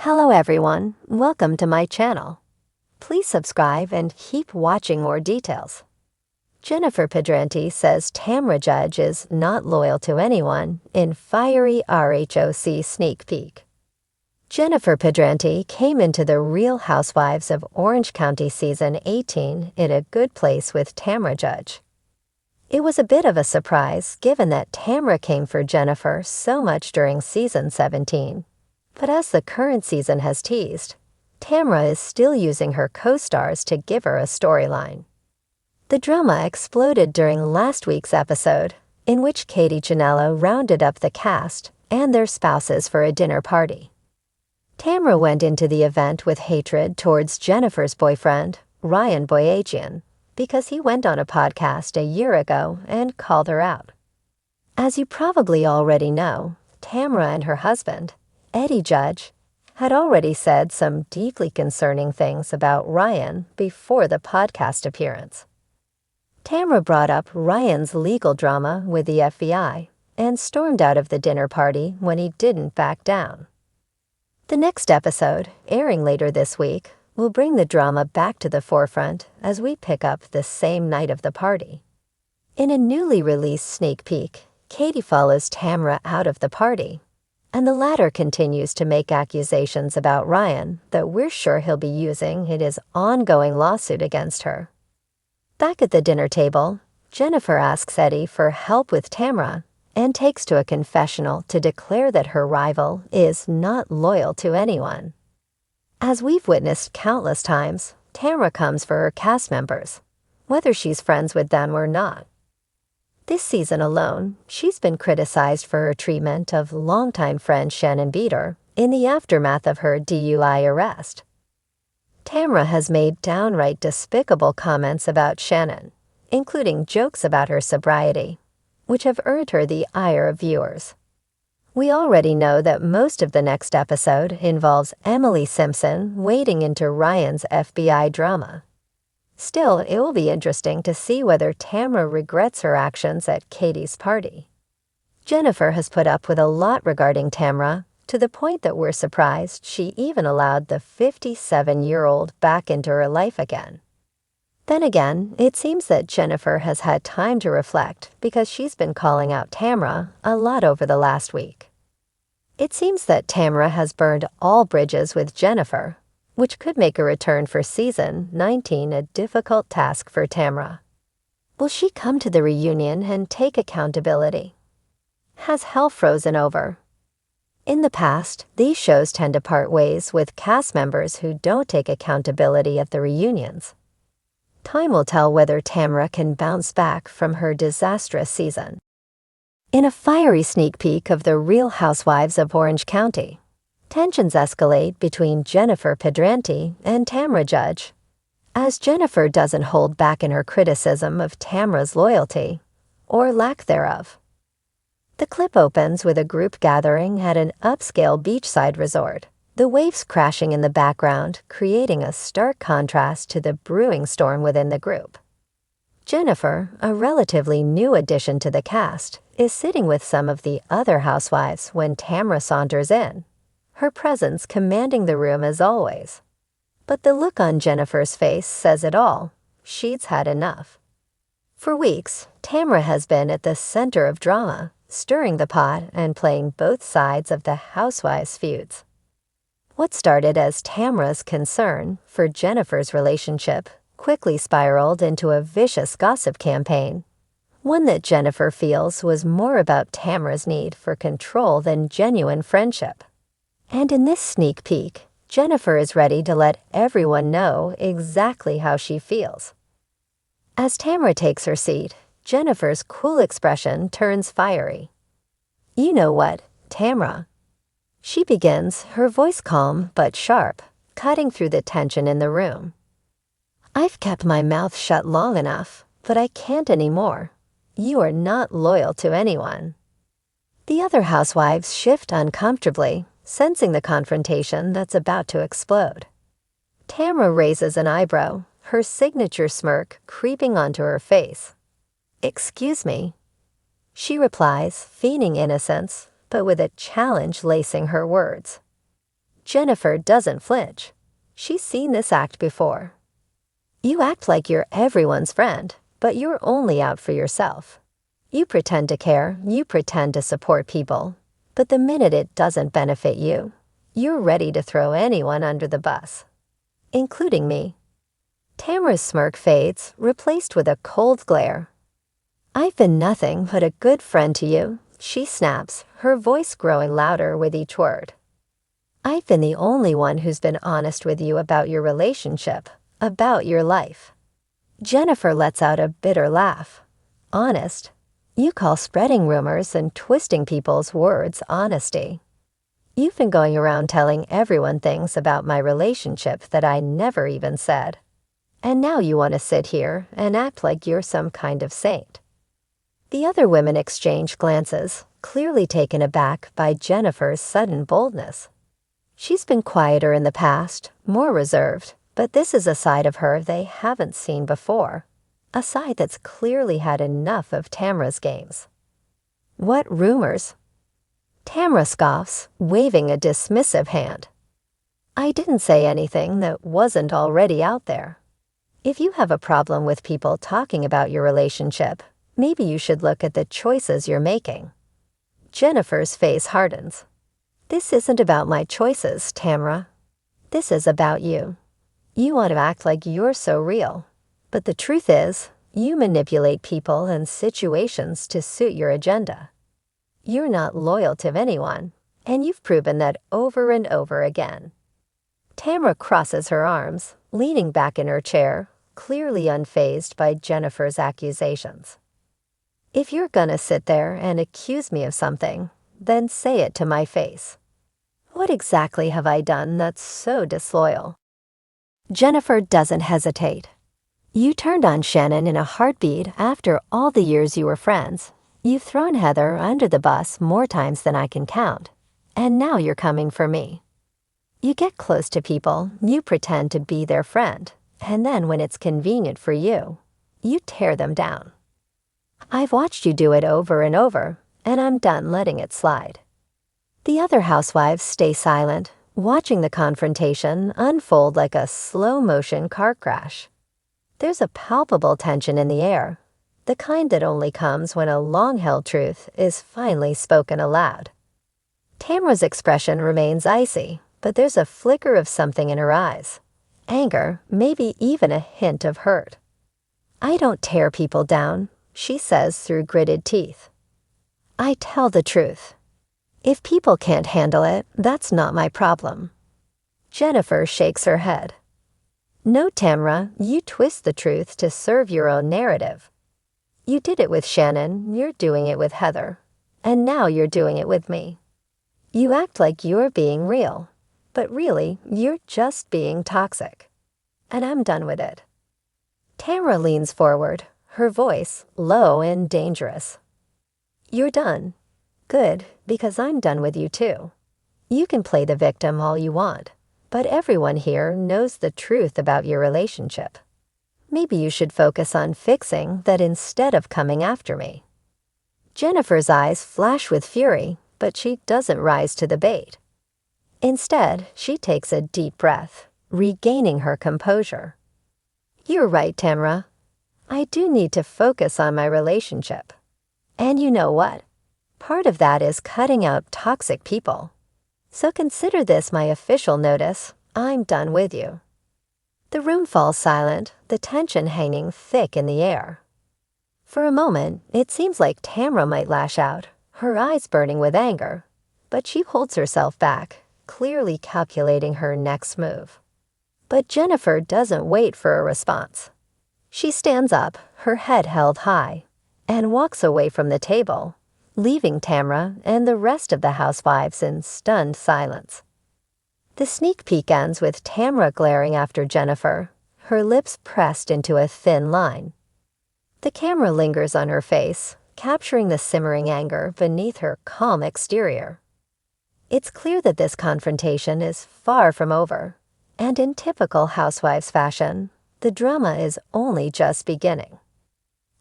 Hello everyone, welcome to my channel. Please subscribe and keep watching more details. Jennifer Pedranti says Tamra judge is not loyal to anyone in fiery RHOC sneak peek. Jennifer Pedranti came into the Real Housewives of Orange County Season 18 in a good place with Tamra judge. It was a bit of a surprise given that Tamra came for Jennifer so much during Season 17. But as the current season has teased, Tamra is still using her co-stars to give her a storyline. The drama exploded during last week's episode, in which Katie Janello rounded up the cast and their spouses for a dinner party. Tamra went into the event with hatred towards Jennifer's boyfriend, Ryan Boyajian, because he went on a podcast a year ago and called her out. As you probably already know, Tamra and her husband, Eddie Judge, had already said some deeply concerning things about Ryan before the podcast appearance. Tamra brought up Ryan's legal drama with the FBI and stormed out of the dinner party when he didn't back down. The next episode, airing later this week, will bring the drama back to the forefront as we pick up the same night of the party. In a newly released sneak peek, Katie follows Tamra out of the party, and the latter continues to make accusations about Ryan that we're sure he'll be using in his ongoing lawsuit against her. Back at the dinner table, Jennifer asks Eddie for help with Tamra and takes to a confessional to declare that her rival is not loyal to anyone. As we've witnessed countless times, Tamra comes for her cast members, whether she's friends with them or not. This season alone, she's been criticized for her treatment of longtime friend Shannon Beater in the aftermath of her DUI arrest. Tamra has made downright despicable comments about Shannon, including jokes about her sobriety, which have earned her the ire of viewers. We already know that most of the next episode involves Emily Simpson wading into Ryan's FBI drama. Still, it will be interesting to see whether Tamra regrets her actions at Katie's party. Jennifer has put up with a lot regarding Tamra, to the point that we're surprised she even allowed the 57-year-old back into her life again. Then again, it seems that Jennifer has had time to reflect because she's been calling out Tamra a lot over the last week. It seems that Tamra has burned all bridges with Jennifer, which could make a return for Season 19 a difficult task for Tamra. Will she come to the reunion and take accountability? Has hell frozen over? In the past, these shows tend to part ways with cast members who don't take accountability at the reunions. Time will tell whether Tamra can bounce back from her disastrous season. In a fiery sneak peek of the Real Housewives of Orange County, tensions escalate between Jennifer Pedranti and Tamra Judge, as Jennifer doesn't hold back in her criticism of Tamra's loyalty, or lack thereof. The clip opens with a group gathering at an upscale beachside resort, the waves crashing in the background, creating a stark contrast to the brewing storm within the group. Jennifer, a relatively new addition to the cast, is sitting with some of the other housewives when Tamra saunters in, her presence commanding the room as always. But the look on Jennifer's face says it all. She's had enough. For weeks, Tamra has been at the center of drama, stirring the pot and playing both sides of the housewives' feuds. What started as Tamra's concern for Jennifer's relationship quickly spiraled into a vicious gossip campaign, one that Jennifer feels was more about Tamra's need for control than genuine friendship. And in this sneak peek, Jennifer is ready to let everyone know exactly how she feels. As Tamra takes her seat, Jennifer's cool expression turns fiery. "You know what, Tamra?" She begins, her voice calm but sharp, cutting through the tension in the room. "I've kept my mouth shut long enough, but I can't anymore. You are not loyal to anyone." The other housewives shift uncomfortably, sensing the confrontation that's about to explode. Tamra raises an eyebrow, her signature smirk creeping onto her face. "Excuse me," she replies, feigning innocence, but with a challenge lacing her words. Jennifer doesn't flinch. She's seen this act before. You act like you're everyone's friend, but you're only out for yourself. You pretend to care, you pretend to support people, but the minute it doesn't benefit you, you're ready to throw anyone under the bus, including me. Tamra's smirk fades, replaced with a cold glare. I've been nothing but a good friend to you, she snaps, her voice growing louder with each word. I've been the only one who's been honest with you about your relationship, about your life. Jennifer lets out a bitter laugh. Honest? You call spreading rumors and twisting people's words honesty. You've been going around telling everyone things about my relationship that I never even said. And now you want to sit here and act like you're some kind of saint. The other women exchange glances, clearly taken aback by Jennifer's sudden boldness. She's been quieter in the past, more reserved, but this is a side of her they haven't seen before. A side that's clearly had enough of Tamra's games. What rumors? Tamra scoffs, waving a dismissive hand. I didn't say anything that wasn't already out there. If you have a problem with people talking about your relationship, maybe you should look at the choices you're making. Jennifer's face hardens. This isn't about my choices, Tamra. This is about you. You want to act like you're so real. But the truth is, you manipulate people and situations to suit your agenda. You're not loyal to anyone, and you've proven that over and over again. Tamra crosses her arms, leaning back in her chair, clearly unfazed by Jennifer's accusations. If you're gonna sit there and accuse me of something, then say it to my face. What exactly have I done that's so disloyal? Jennifer doesn't hesitate. You turned on Shannon in a heartbeat after all the years you were friends. You've thrown Heather under the bus more times than I can count, and now you're coming for me. You get close to people, you pretend to be their friend, and then when it's convenient for you, you tear them down. I've watched you do it over and over, and I'm done letting it slide. The other housewives stay silent, watching the confrontation unfold like a slow-motion car crash. There's a palpable tension in the air, the kind that only comes when a long-held truth is finally spoken aloud. Tamra's expression remains icy, but there's a flicker of something in her eyes. Anger, maybe even a hint of hurt. I don't tear people down, she says through gritted teeth. I tell the truth. If people can't handle it, that's not my problem. Jennifer shakes her head. No, Tamra, you twist the truth to serve your own narrative. You did it with Shannon, you're doing it with Heather, and now you're doing it with me. You act like you're being real, but really, you're just being toxic. And I'm done with it. Tamra leans forward, her voice low and dangerous. You're done. Good, because I'm done with you too. You can play the victim all you want, but everyone here knows the truth about your relationship. Maybe you should focus on fixing that instead of coming after me. Jennifer's eyes flash with fury, but she doesn't rise to the bait. Instead, she takes a deep breath, regaining her composure. You're right, Tamra. I do need to focus on my relationship. And you know what? Part of that is cutting out toxic people. So consider this my official notice. I'm done with you. The room falls silent, the tension hanging thick in the air. For a moment, it seems like Tamra might lash out, her eyes burning with anger, but she holds herself back, clearly calculating her next move. But Jennifer doesn't wait for a response. She stands up, her head held high, and walks away from the table, leaving Tamra and the rest of the housewives in stunned silence. The sneak peek ends with Tamra glaring after Jennifer, her lips pressed into a thin line. The camera lingers on her face, capturing the simmering anger beneath her calm exterior. It's clear that this confrontation is far from over, and in typical housewives fashion, the drama is only just beginning.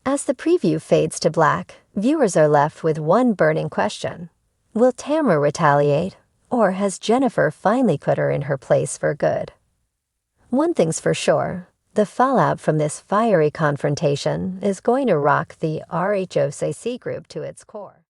As the preview fades to black, viewers are left with one burning question. Will Tamra retaliate, Or has Jennifer finally put her in her place for good? One thing's for sure, the fallout from this fiery confrontation is going to rock the RHOC group to its core.